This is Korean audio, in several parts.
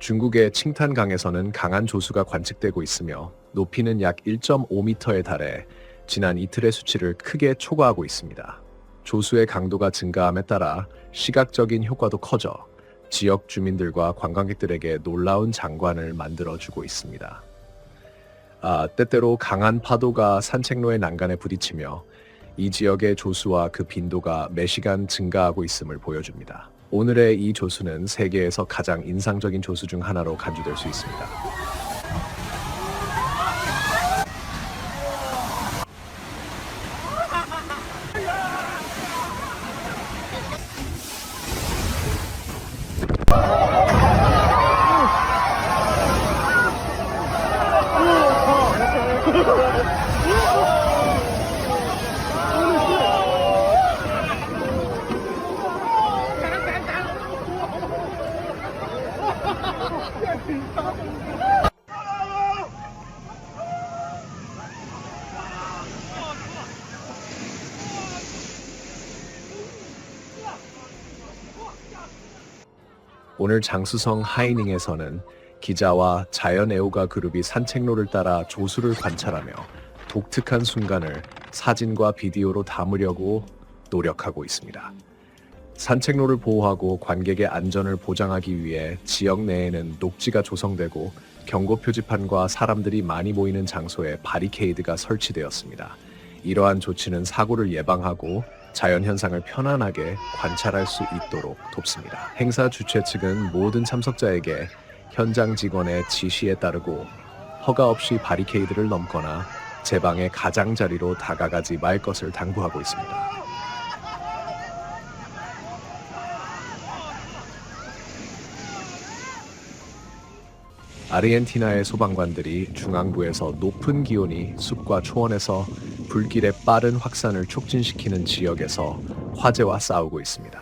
중국의 칭탄강에서는 강한 조수가 관측되고 있으며 높이는 약 1.5m에 달해 지난 이틀의 수치를 크게 초과하고 있습니다. 조수의 강도가 증가함에 따라 시각적인 효과도 커져 지역 주민들과 관광객들에게 놀라운 장관을 만들어주고 있습니다. 때때로 강한 파도가 산책로의 난간에 부딪히며 이 지역의 조수와 그 빈도가 매시간 증가하고 있음을 보여줍니다. 오늘의 이 조수는 세계에서 가장 인상적인 조수 중 하나로 간주될 수 있습니다. 오늘 장쑤성 하이닝에서는 기자와 자연 애호가 그룹이 산책로를 따라 조수를 관찰하며 독특한 순간을 사진과 비디오로 담으려고 노력하고 있습니다. 산책로를 보호하고 관객의 안전을 보장하기 위해 지역 내에는 녹지가 조성되고 경고 표지판과 사람들이 많이 모이는 장소에 바리케이드가 설치되었습니다. 이러한 조치는 사고를 예방하고 자연현상을 편안하게 관찰할 수 있도록 돕습니다. 행사 주최 측은 모든 참석자에게 현장 직원의 지시에 따르고 허가 없이 바리케이드를 넘거나 제방의 가장자리로 다가가지 말 것을 당부하고 있습니다. 아르헨티나의 소방관들이 중앙부에서 높은 기온이 숲과 초원에서 불길의 빠른 확산을 촉진시키는 지역에서 화재와 싸우고 있습니다.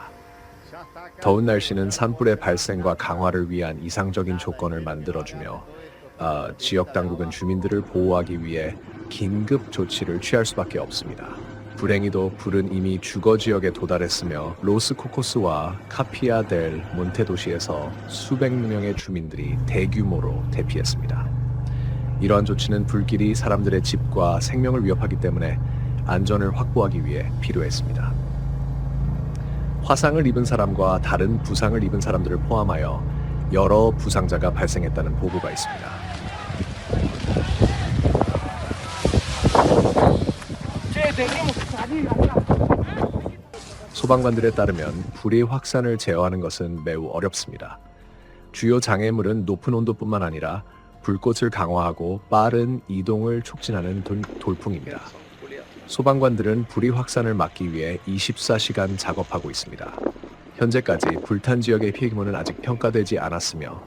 더운 날씨는 산불의 발생과 강화를 위한 이상적인 조건을 만들어주며 지역 당국은 주민들을 보호하기 위해 긴급 조치를 취할 수밖에 없습니다. 불행히도 불은 이미 주거 지역에 도달했으며 로스코코스와 카피아 델 몬테 도시에서 수백 명의 주민들이 대규모로 대피했습니다. 이러한 조치는 불길이 사람들의 집과 생명을 위협하기 때문에 안전을 확보하기 위해 필요했습니다. 화상을 입은 사람과 다른 부상을 입은 사람들을 포함하여 여러 부상자가 발생했다는 보고가 있습니다. 소방관들에 따르면 불의 확산을 제어하는 것은 매우 어렵습니다. 주요 장애물은 높은 온도뿐만 아니라 불꽃을 강화하고 빠른 이동을 촉진하는 돌풍입니다. 소방관들은 불의 확산을 막기 위해 24시간 작업하고 있습니다. 현재까지 불탄 지역의 피해규모는 아직 평가되지 않았으며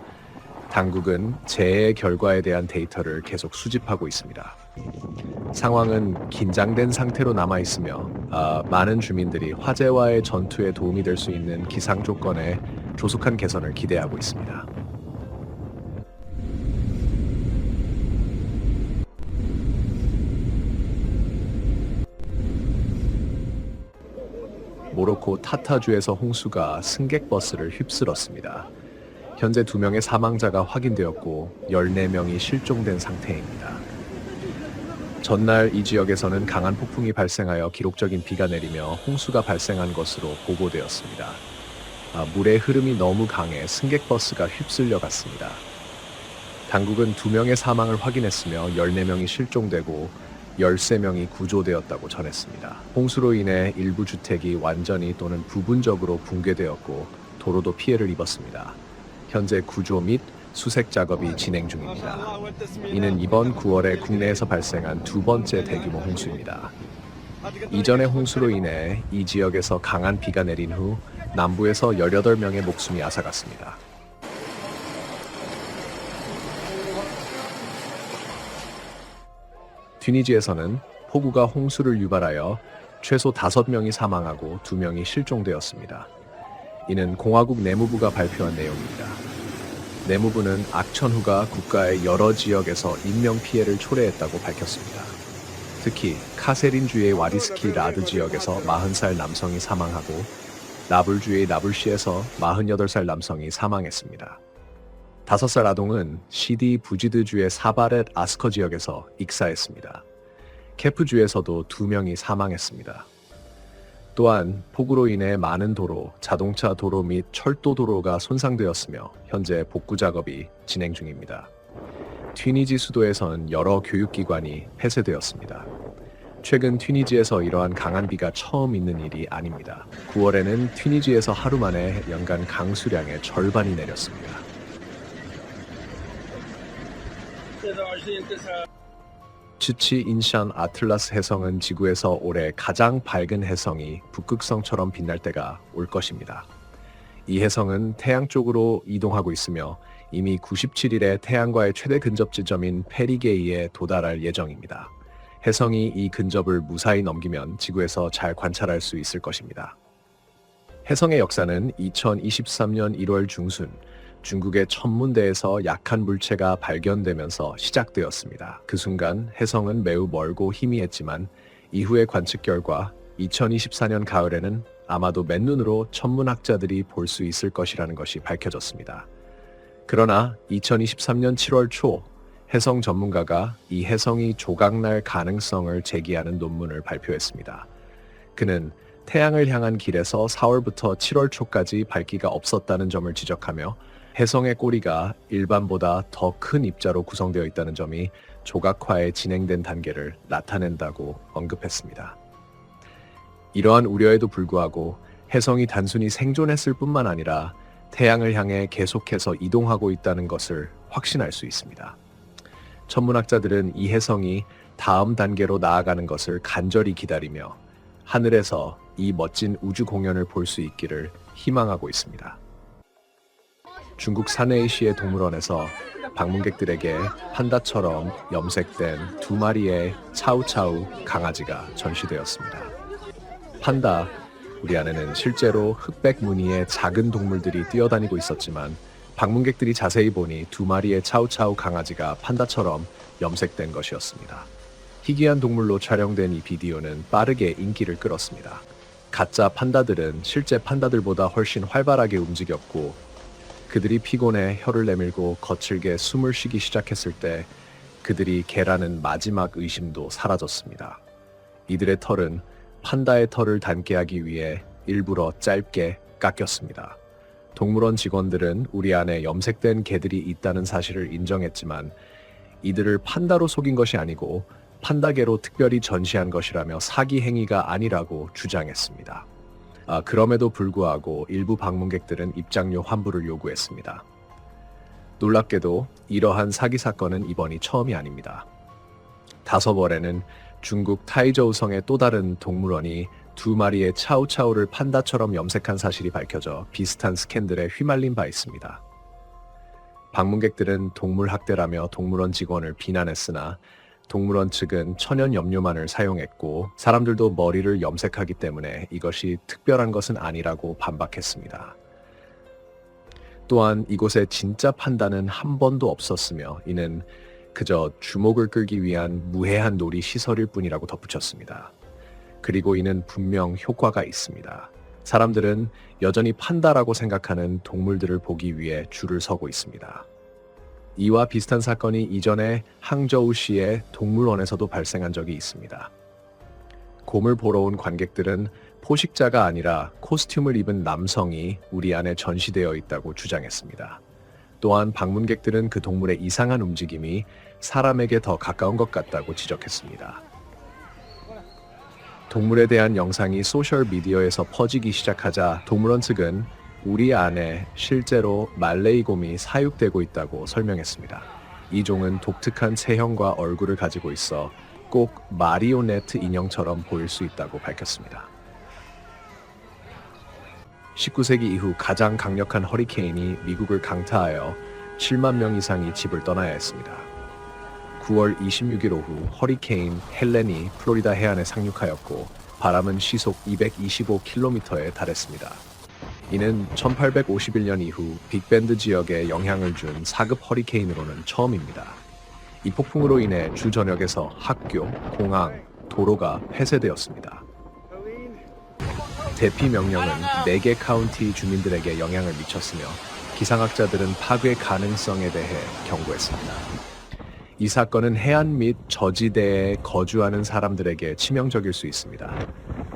당국은 재해 결과에 대한 데이터를 계속 수집하고 있습니다. 상황은 긴장된 상태로 남아있으며 많은 주민들이 화재와의 전투에 도움이 될 수 있는 기상 조건의 조속한 개선을 기대하고 있습니다. 모로코 타타주에서 홍수가 승객버스를 휩쓸었습니다. 현재 2명의 사망자가 확인되었고 14명이 실종된 상태입니다. 전날 이 지역에서는 강한 폭풍이 발생하여 기록적인 비가 내리며 홍수가 발생한 것으로 보고되었습니다. 물의 흐름이 너무 강해 승객버스가 휩쓸려 갔습니다. 당국은 2명의 사망을 확인했으며 14명이 실종되고 13명이 구조되었다고 전했습니다. 홍수로 인해 일부 주택이 완전히 또는 부분적으로 붕괴되었고 도로도 피해를 입었습니다. 현재 구조 및 수색 작업이 진행 중입니다. 이는 이번 9월에 국내에서 발생한 두 번째 대규모 홍수입니다. 이전의 홍수로 인해 이 지역에서 강한 비가 내린 후 남부에서 18명의 목숨이 앗아갔습니다. 튀니지에서는 폭우가 홍수를 유발하여 최소 5명이 사망하고 2명이 실종되었습니다. 이는 공화국 내무부가 발표한 내용입니다. 내무부는 악천후가 국가의 여러 지역에서 인명피해를 초래했다고 밝혔습니다. 특히 카세린주의 와리스키 라드 지역에서 40살 남성이 사망하고 나불주의 나불시에서 48살 남성이 사망했습니다. 5살 아동은 시디 부지드주의 사바렛 아스커 지역에서 익사했습니다. 케프주에서도 2명이 사망했습니다. 또한 폭우로 인해 많은 도로, 자동차 도로 및 철도 도로가 손상되었으며 현재 복구 작업이 진행 중입니다. 튀니지 수도에선 여러 교육기관이 폐쇄되었습니다. 최근 튀니지에서 이러한 강한 비가 처음 있는 일이 아닙니다. 9월에는 튀니지에서 하루 만에 연간 강수량의 절반이 내렸습니다. 츠치 인샨 아틀라스 해성은 지구에서 올해 가장 밝은 해성이 북극성처럼 빛날 때가 올 것입니다. 이 해성은 태양 쪽으로 이동하고 있으며 이미 97일에 태양과의 최대 근접 지점인 페리게이에 도달할 예정입니다. 해성이 이 근접을 무사히 넘기면 지구에서 잘 관찰할 수 있을 것입니다. 해성의 역사는 2023년 1월 중순 중국의 천문대에서 약한 물체가 발견되면서 시작되었습니다. 그 순간 해성은 매우 멀고 희미했지만 이후의 관측 결과 2024년 가을에는 아마도 맨눈으로 천문학자들이 볼 수 있을 것이라는 것이 밝혀졌습니다. 그러나 2023년 7월 초 해성 전문가가 이 해성이 조각날 가능성을 제기하는 논문을 발표했습니다. 그는 태양을 향한 길에서 4월부터 7월 초까지 밝기가 없었다는 점을 지적하며 해성의 꼬리가 일반보다 더 큰 입자로 구성되어 있다는 점이 조각화의 진행된 단계를 나타낸다고 언급했습니다. 이러한 우려에도 불구하고 해성이 단순히 생존했을 뿐만 아니라 태양을 향해 계속해서 이동하고 있다는 것을 확신할 수 있습니다. 천문학자들은 이 해성이 다음 단계로 나아가는 것을 간절히 기다리며 하늘에서 이 멋진 우주 공연을 볼 수 있기를 희망하고 있습니다. 중국 사내이시의 동물원에서 방문객들에게 판다처럼 염색된 2마리의 차우차우 강아지가 전시되었습니다. 판다, 우리 안에는 실제로 흑백 무늬의 작은 동물들이 뛰어다니고 있었지만 방문객들이 자세히 보니 2마리의 차우차우 강아지가 판다처럼 염색된 것이었습니다. 희귀한 동물로 촬영된 이 비디오는 빠르게 인기를 끌었습니다. 가짜 판다들은 실제 판다들보다 훨씬 활발하게 움직였고 그들이 피곤해 혀를 내밀고 거칠게 숨을 쉬기 시작했을 때 그들이 개라는 마지막 의심도 사라졌습니다. 이들의 털은 판다의 털을 닮게 하기 위해 일부러 짧게 깎였습니다. 동물원 직원들은 우리 안에 염색된 개들이 있다는 사실을 인정했지만 이들을 판다로 속인 것이 아니고 판다개로 특별히 전시한 것이라며 사기 행위가 아니라고 주장했습니다. 그럼에도 불구하고 일부 방문객들은 입장료 환불을 요구했습니다. 놀랍게도 이러한 사기 사건은 이번이 처음이 아닙니다. 5월에는 중국 타이저우성의 또 다른 동물원이 2마리의 차우차우를 판다처럼 염색한 사실이 밝혀져 비슷한 스캔들에 휘말린 바 있습니다. 방문객들은 동물학대라며 동물원 직원을 비난했으나 동물원 측은 천연 염료만을 사용했고 사람들도 머리를 염색하기 때문에 이것이 특별한 것은 아니라고 반박했습니다. 또한 이곳에 진짜 판다는 한 번도 없었으며 이는 그저 주목을 끌기 위한 무해한 놀이 시설일 뿐이라고 덧붙였습니다. 그리고 이는 분명 효과가 있습니다. 사람들은 여전히 판다라고 생각하는 동물들을 보기 위해 줄을 서고 있습니다. 이와 비슷한 사건이 이전에 항저우시의 동물원에서도 발생한 적이 있습니다. 곰을 보러 온 관객들은 포식자가 아니라 코스튬을 입은 남성이 우리 안에 전시되어 있다고 주장했습니다. 또한 방문객들은 그 동물의 이상한 움직임이 사람에게 더 가까운 것 같다고 지적했습니다. 동물에 대한 영상이 소셜미디어에서 퍼지기 시작하자 동물원 측은 우리 안에 실제로 말레이 곰이 사육되고 있다고 설명했습니다. 이 종은 독특한 체형과 얼굴을 가지고 있어 꼭 마리오네트 인형처럼 보일 수 있다고 밝혔습니다. 19세기 이후 가장 강력한 허리케인이 미국을 강타하여 7만 명 이상이 집을 떠나야 했습니다. 9월 26일 오후 허리케인 헬렌이 플로리다 해안에 상륙하였고 바람은 시속 225km에 달했습니다. 이는 1851년 이후 빅밴드 지역에 영향을 준 4급 허리케인으로는 처음입니다. 이 폭풍으로 인해 주 전역에서 학교, 공항, 도로가 폐쇄되었습니다. 대피 명령은 4개 카운티 주민들에게 영향을 미쳤으며 기상학자들은 파괴 가능성에 대해 경고했습니다. 이 사건은 해안 및 저지대에 거주하는 사람들에게 치명적일 수 있습니다.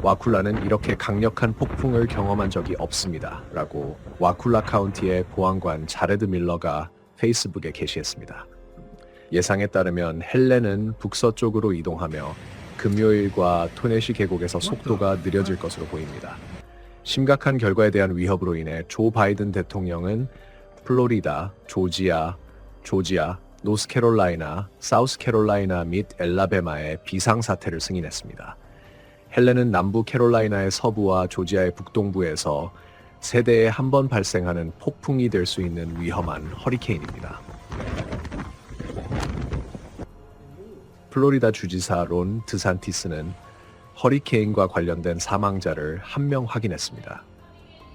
와쿨라는 이렇게 강력한 폭풍을 경험한 적이 없습니다. 라고 와쿨라 카운티의 보안관 자레드 밀러가 페이스북에 게시했습니다. 예상에 따르면 헬렌은 북서쪽으로 이동하며 금요일과 토네시 계곡에서 속도가 느려질 것으로 보입니다. 심각한 결과에 대한 위협으로 인해 조 바이든 대통령은 플로리다, 조지아, 노스캐롤라이나, 사우스캐롤라이나 및 엘라베마에 비상사태를 승인했습니다. 헬렌은 남부 캐롤라이나의 서부와 조지아의 북동부에서 세대에 한 번 발생하는 폭풍이 될 수 있는 위험한 허리케인입니다. 플로리다 주지사 론 드산티스는 허리케인과 관련된 사망자를 1명 확인했습니다.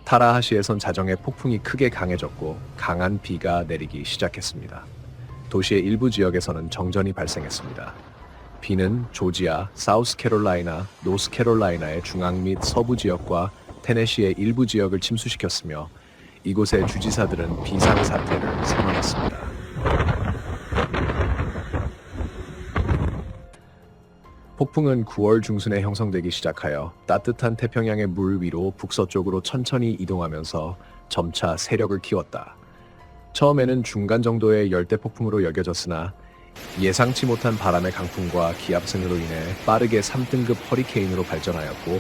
타라하시에선 자정에 폭풍이 크게 강해졌고 강한 비가 내리기 시작했습니다. 도시의 일부 지역에서는 정전이 발생했습니다. 비는 조지아, 사우스캐롤라이나, 노스캐롤라이나의 중앙 및 서부 지역과 테네시의 일부 지역을 침수시켰으며 이곳의 주지사들은 비상사태를 선언했습니다. 폭풍은 9월 중순에 형성되기 시작하여 따뜻한 태평양의 물 위로 북서쪽으로 천천히 이동하면서 점차 세력을 키웠다. 처음에는 중간 정도의 열대폭풍으로 여겨졌으나 예상치 못한 바람의 강풍과 기압승으로 인해 빠르게 3등급 허리케인으로 발전하였고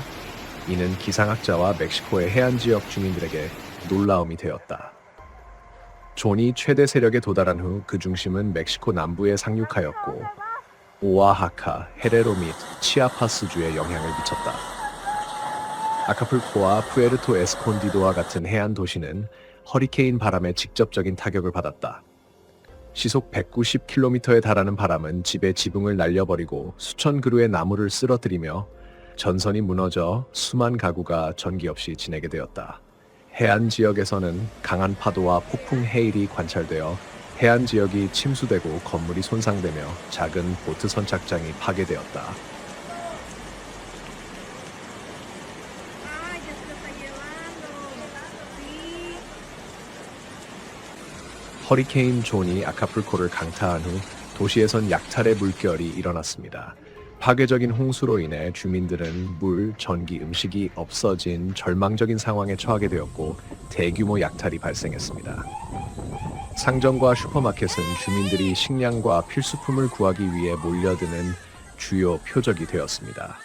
이는 기상학자와 멕시코의 해안 지역 주민들에게 놀라움이 되었다. 존이 최대 세력에 도달한 후 그 중심은 멕시코 남부에 상륙하였고 오아하카, 헤레로 및 치아파스주에 영향을 미쳤다. 아카풀코와 푸에르토 에스콘디도와 같은 해안 도시는 허리케인 바람의 직접적인 타격을 받았다. 시속 190km에 달하는 바람은 집의 지붕을 날려버리고 수천 그루의 나무를 쓰러뜨리며 전선이 무너져 수만 가구가 전기 없이 지내게 되었다. 해안 지역에서는 강한 파도와 폭풍 해일이 관찰되어 해안 지역이 침수되고 건물이 손상되며 작은 보트 선착장이 파괴되었다. 허리케인 존이 아카풀코를 강타한 후 도시에선 약탈의 물결이 일어났습니다. 파괴적인 홍수로 인해 주민들은 물, 전기, 음식이 없어진 절망적인 상황에 처하게 되었고 대규모 약탈이 발생했습니다. 상점과 슈퍼마켓은 주민들이 식량과 필수품을 구하기 위해 몰려드는 주요 표적이 되었습니다.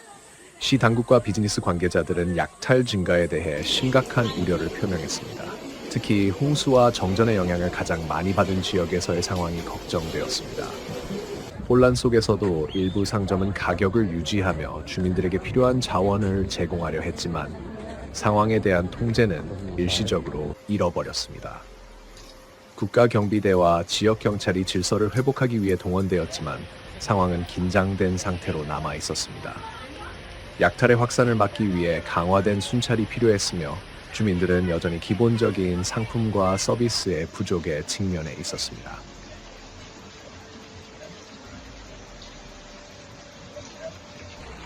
시 당국과 비즈니스 관계자들은 약탈 증가에 대해 심각한 우려를 표명했습니다. 특히 홍수와 정전의 영향을 가장 많이 받은 지역에서의 상황이 걱정되었습니다. 혼란 속에서도 일부 상점은 가격을 유지하며 주민들에게 필요한 자원을 제공하려 했지만 상황에 대한 통제는 일시적으로 잃어버렸습니다. 국가경비대와 지역경찰이 질서를 회복하기 위해 동원되었지만 상황은 긴장된 상태로 남아 있었습니다. 약탈의 확산을 막기 위해 강화된 순찰이 필요했으며 주민들은 여전히 기본적인 상품과 서비스의 부족에 직면해 있었습니다.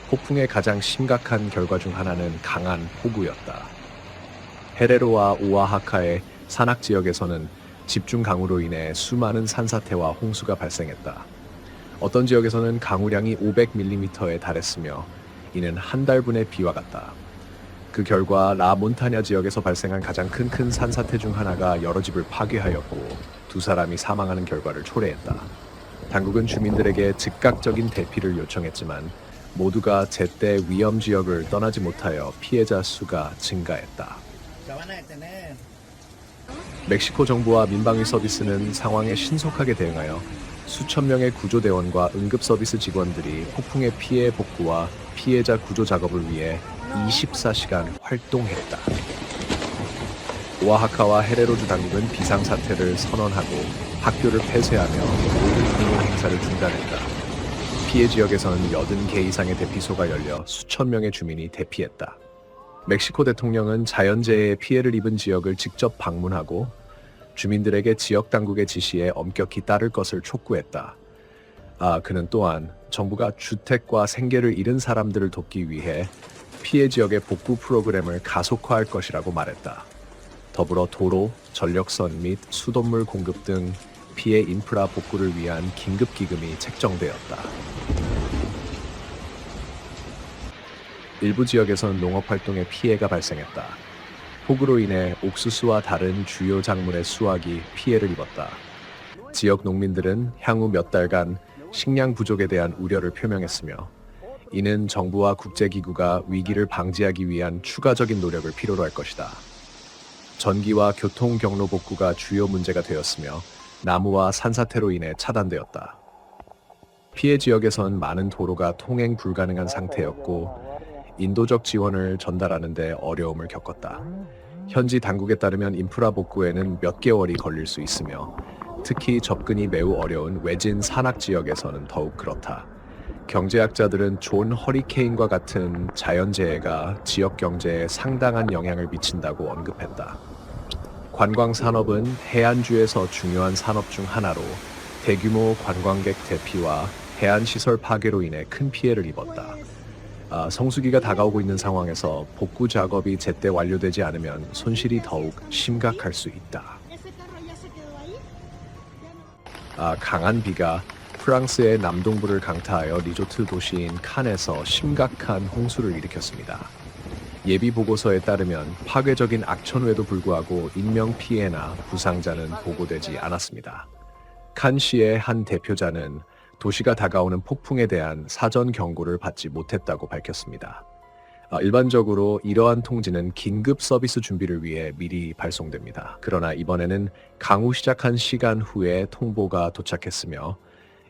폭풍의 가장 심각한 결과 중 하나는 강한 폭우였다. 헤레로와 오아하카의 산악 지역에서는 집중 강우로 인해 수많은 산사태와 홍수가 발생했다. 어떤 지역에서는 강우량이 500mm에 달했으며 이는 한 달분의 비와 같다. 그 결과 라몬타냐 지역에서 발생한 가장 큰 산사태 중 하나가 여러 집을 파괴하였고 2사람이 사망하는 결과를 초래했다. 당국은 주민들에게 즉각적인 대피를 요청했지만 모두가 제때 위험 지역을 떠나지 못하여 피해자 수가 증가했다. 멕시코 정부와 민방위 서비스는 상황에 신속하게 대응하여 수천 명의 구조대원과 응급서비스 직원들이 폭풍의 피해 복구와 피해자 구조 작업을 위해 24시간 활동했다. 오아하카와 헤레로주 당국은 비상사태를 선언하고 학교를 폐쇄하며 모든 공용 행사를 중단했다. 피해 지역에서는 80개 이상의 대피소가 열려 수천 명의 주민이 대피했다. 멕시코 대통령은 자연재해에 피해를 입은 지역을 직접 방문하고 주민들에게 지역 당국의 지시에 엄격히 따를 것을 촉구했다. 그는 또한 정부가 주택과 생계를 잃은 사람들을 돕기 위해 피해 지역의 복구 프로그램을 가속화할 것이라고 말했다. 더불어 도로, 전력선 및 수돗물 공급 등 피해 인프라 복구를 위한 긴급 기금이 책정되었다. 일부 지역에선 농업 활동에 피해가 발생했다. 폭우로 인해 옥수수와 다른 주요 작물의 수확이 피해를 입었다. 지역 농민들은 향후 몇 달간 식량 부족에 대한 우려를 표명했으며, 이는 정부와 국제기구가 위기를 방지하기 위한 추가적인 노력을 필요로 할 것이다. 전기와 교통 경로 복구가 주요 문제가 되었으며, 나무와 산사태로 인해 차단되었다. 피해 지역에선 많은 도로가 통행 불가능한 상태였고, 인도적 지원을 전달하는 데 어려움을 겪었다. 현지 당국에 따르면 인프라 복구에는 몇 개월이 걸릴 수 있으며, 특히 접근이 매우 어려운 외진 산악 지역에서는 더욱 그렇다. 경제학자들은 존 허리케인과 같은 자연재해가 지역 경제에 상당한 영향을 미친다고 언급했다. 관광 산업은 해안주에서 중요한 산업 중 하나로 대규모 관광객 대피와 해안 시설 파괴로 인해 큰 피해를 입었다. 성수기가 다가오고 있는 상황에서 복구 작업이 제때 완료되지 않으면 손실이 더욱 심각할 수 있다. 강한 비가 프랑스의 남동부를 강타하여 리조트 도시인 칸에서 심각한 홍수를 일으켰습니다. 예비 보고서에 따르면 파괴적인 악천후에도 불구하고 인명피해나 부상자는 보고되지 않았습니다. 칸시의 한 대표자는 도시가 다가오는 폭풍에 대한 사전 경고를 받지 못했다고 밝혔습니다. 일반적으로 이러한 통지는 긴급 서비스 준비를 위해 미리 발송됩니다. 그러나 이번에는 강우 시작한 시간 후에 통보가 도착했으며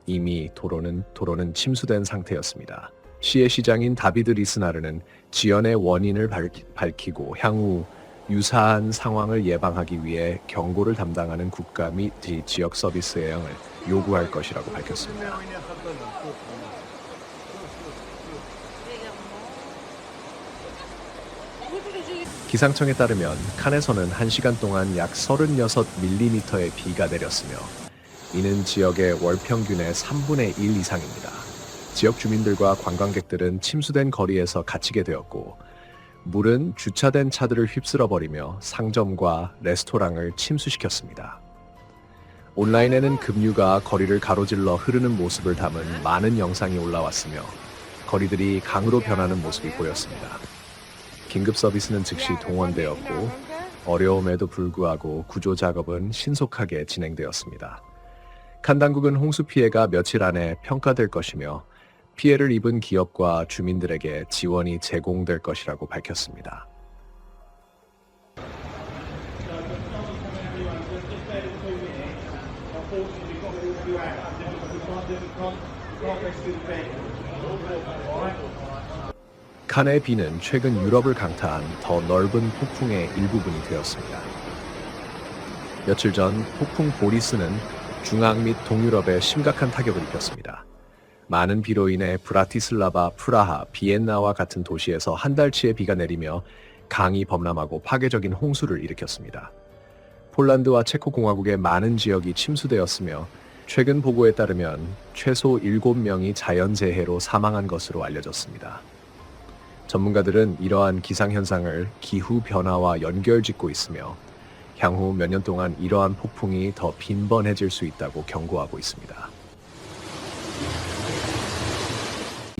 이미 도로는 침수된 상태였습니다. 시의 시장인 다비드 리스나르는 지연의 원인을 밝히고 향후 유사한 상황을 예방하기 위해 경고를 담당하는 국가 및 지역 서비스 예약을 요구할 것이라고 밝혔습니다. 기상청에 따르면 칸에서는 1시간 동안 약 36mm의 비가 내렸으며, 이는 지역의 월 평균의 3분의 1 이상입니다. 지역 주민들과 관광객들은 침수된 거리에서 갇히게 되었고, 물은 주차된 차들을 휩쓸어버리며 상점과 레스토랑을 침수시켰습니다. 온라인에는 급류가 거리를 가로질러 흐르는 모습을 담은 많은 영상이 올라왔으며, 거리들이 강으로 변하는 모습이 보였습니다. 긴급 서비스는 즉시 동원되었고, 어려움에도 불구하고 구조 작업은 신속하게 진행되었습니다. 칸 당국은 홍수 피해가 며칠 안에 평가될 것이며, 피해를 입은 기업과 주민들에게 지원이 제공될 것이라고 밝혔습니다. 칸의 비는 최근 유럽을 강타한 더 넓은 폭풍의 일부분이 되었습니다. 며칠 전 폭풍 보리스는 중앙 및 동유럽에 심각한 타격을 입혔습니다. 많은 비로 인해 브라티슬라바, 프라하, 비엔나와 같은 도시에서 한 달치의 비가 내리며 강이 범람하고 파괴적인 홍수를 일으켰습니다. 폴란드와 체코공화국의 많은 지역이 침수되었으며, 최근 보고에 따르면 최소 7명이 자연재해로 사망한 것으로 알려졌습니다. 전문가들은 이러한 기상현상을 기후변화와 연결짓고 있으며, 향후 몇 년 동안 이러한 폭풍이 더 빈번해질 수 있다고 경고하고 있습니다.